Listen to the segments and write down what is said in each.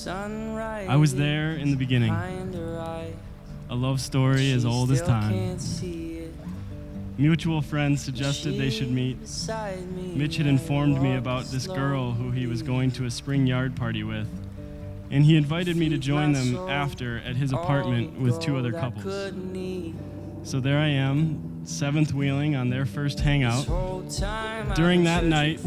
I was there in the beginning, a love story as old as time. Mutual friends suggested they should meet. Mitch had informed me about this girl who he was going to a spring yard party with, and he invited me to join them after at his apartment with 2 other couples. So there I am, 7th wheeling on their first hangout. During that night,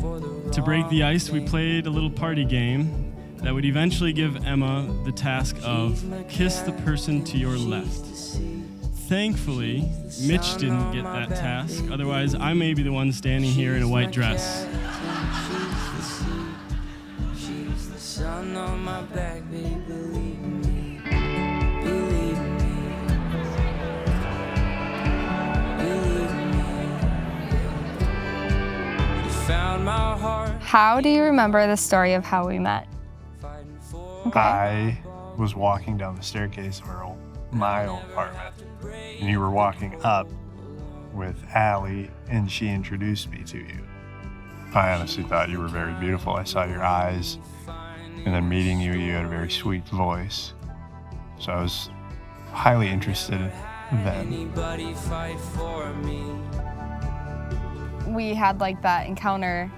to break the ice, we played a little party game that would eventually give Emma the task of kiss the person to your left. Thankfully, Mitch didn't get that task. Otherwise, I may be the one standing here in a white dress. She's the sun on my back, baby, believe me. Believe me. Believe me. You found my heart. How do you remember the story of how we met? Okay. I was walking down the staircase of my old apartment, and you were walking up with Allie, and she introduced me to you. I honestly thought you were very beautiful. I saw your eyes, and then meeting you, you had a very sweet voice. So I was highly interested then. We had like that encounter,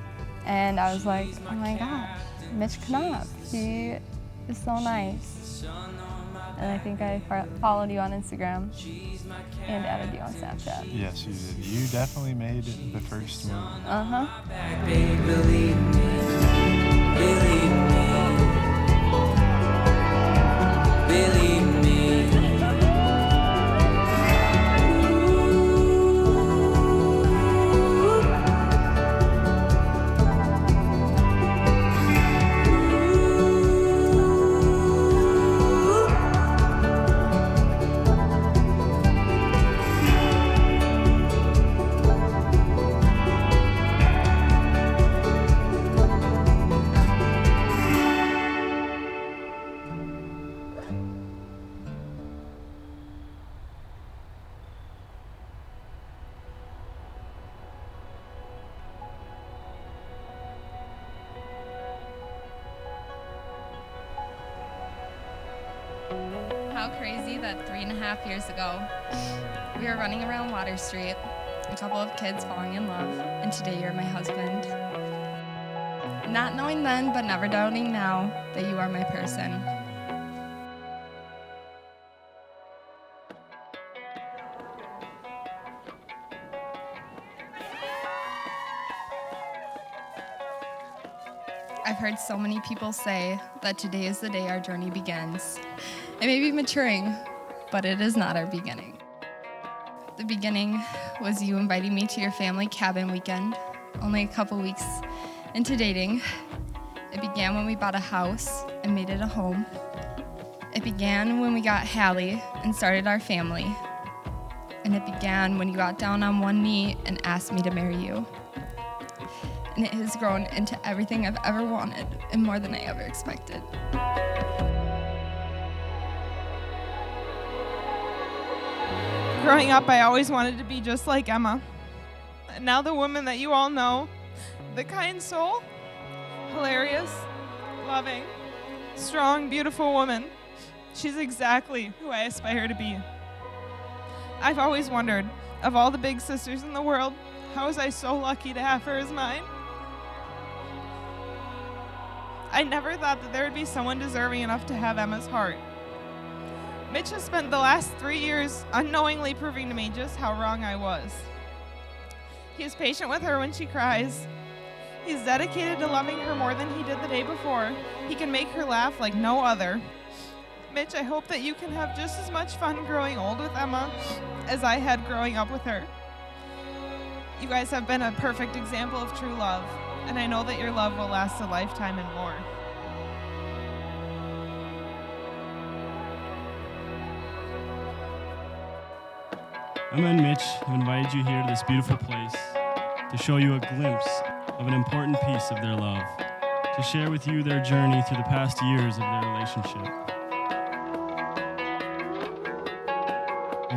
and I was like, oh my God, Mitch Knopf, he is so nice. And I think I followed you on Instagram and added you on Snapchat. Yes, you did. You definitely made the first move. Uh-huh. Believe me. Believe me. Believe me. How crazy that 3.5 years ago, we were running around Water Street, a couple of kids falling in love, and today you're my husband. Not knowing then, but never doubting now, that you are my person. I've heard so many people say that today is the day our journey begins. It may be maturing, but it is not our beginning. The beginning was you inviting me to your family cabin weekend, only a couple weeks into dating. It began when we bought a house and made it a home. It began when we got Hallie and started our family. And it began when you got down on one knee and asked me to marry you. And it has grown into everything I've ever wanted and more than I ever expected. Growing up, I always wanted to be just like Emma. And now the woman that you all know, the kind soul, hilarious, loving, strong, beautiful woman, she's exactly who I aspire to be. I've always wondered, of all the big sisters in the world, how was I so lucky to have her as mine? I never thought that there would be someone deserving enough to have Emma's heart. Mitch has spent the last 3 years unknowingly proving to me just how wrong I was. He is patient with her when she cries. He's dedicated to loving her more than he did the day before. He can make her laugh like no other. Mitch, I hope that you can have just as much fun growing old with Emma as I had growing up with her. You guys have been a perfect example of true love, and I know that your love will last a lifetime and more. Emma and Mitch have invited you here to this beautiful place to show you a glimpse of an important piece of their love, to share with you their journey through the past years of their relationship.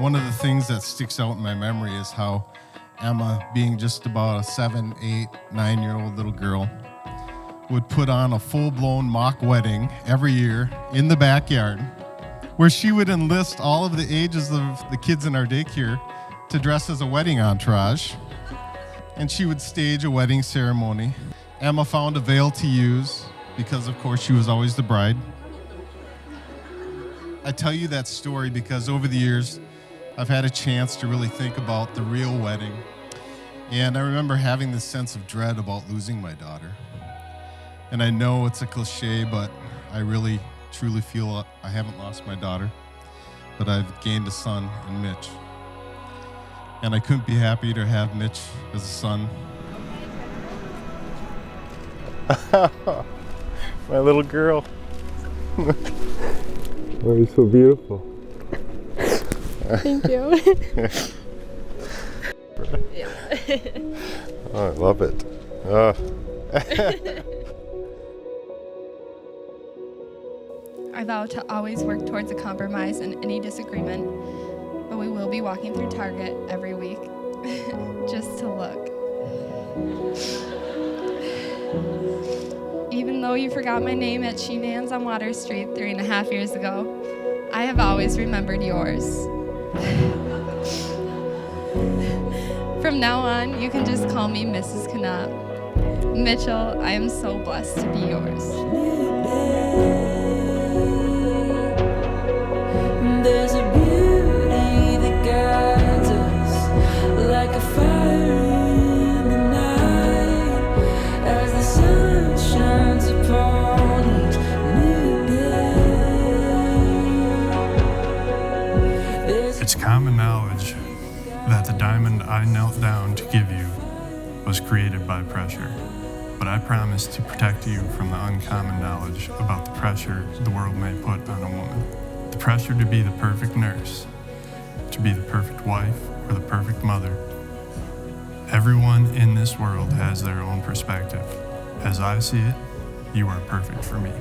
One of the things that sticks out in my memory is how Emma, being just about a 7, 8, 9-year-old little girl, would put on a full-blown mock wedding every year in the backyard, where she would enlist all of the ages of the kids in our daycare to dress as a wedding entourage, and she would stage a wedding ceremony. Emma found a veil to use because, of course, she was always the bride. I tell you that story because over the years, I've had a chance to really think about the real wedding. And I remember having this sense of dread about losing my daughter. And I know it's a cliche, but I really, truly feel I haven't lost my daughter, but I've gained a son in Mitch. And I couldn't be happier to have Mitch as a son. My little girl. Oh, you're so beautiful. Thank you. Yeah. Oh, I love it. I vow to always work towards a compromise in any disagreement, but we will be walking through Target every week just to look. Even though you forgot my name at She Nan's on Water Street 3.5 years ago, I have always remembered yours. From now on, you can just call me Mrs. Knopp. Mitchell, I am so blessed to be yours. There's a beauty that guides us like a fire in the night as the sun shines upon each new day. It's common knowledge that the diamond I knelt down to give you was created by pressure. But I promise to protect you from the uncommon knowledge about the pressure the world may put on a woman. The pressure to be the perfect nurse, to be the perfect wife, or the perfect mother. Everyone in this world has their own perspective. As I see it, you are perfect for me.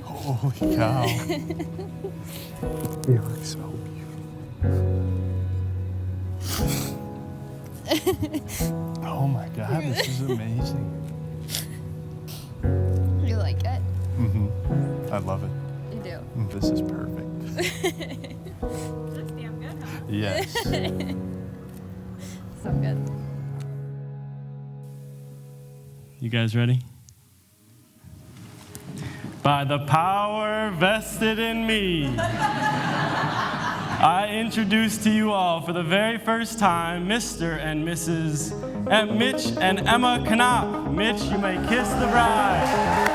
Holy cow. You look so beautiful. Oh my God, this is amazing. You like it? Mm-hmm. I love it. You do. This is perfect. Looks damn good, huh? Yes. So good. You guys ready? By the power vested in me, I introduce to you all for the very first time Mr. and Mrs. Mitch and Emma Knopp. Mitch, you may kiss the bride.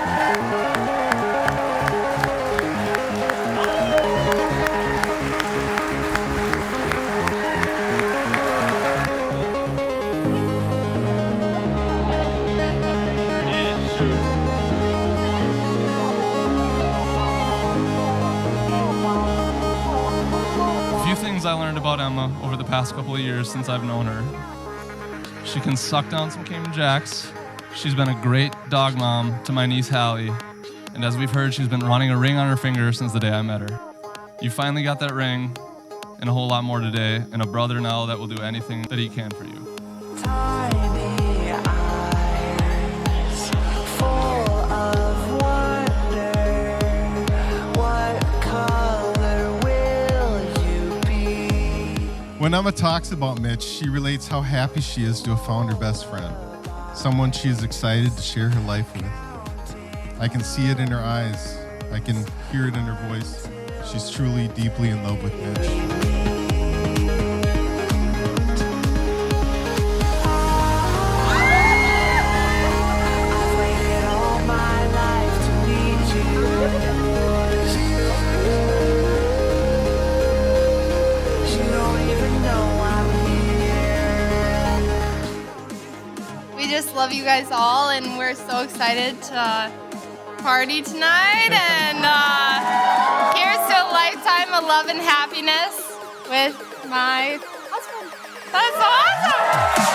I learned about Emma over the past couple of years since I've known her. She can suck down some Cayman Jacks. She's been a great dog mom to my niece Hallie. And as we've heard, she's been wanting a ring on her finger since the day I met her. You finally got that ring and a whole lot more today, and a brother now that will do anything that he can for you. Tiny eyes, full of wonder. What color will you be? When Emma talks about Mitch, she relates how happy she is to have found her best friend, someone she is excited to share her life with. I can see it in her eyes. I can hear it in her voice. She's truly deeply in love with Mitch. We just love you guys all, and we're so excited to party tonight. And here's to a lifetime of love and happiness. with my husband. That's so awesome!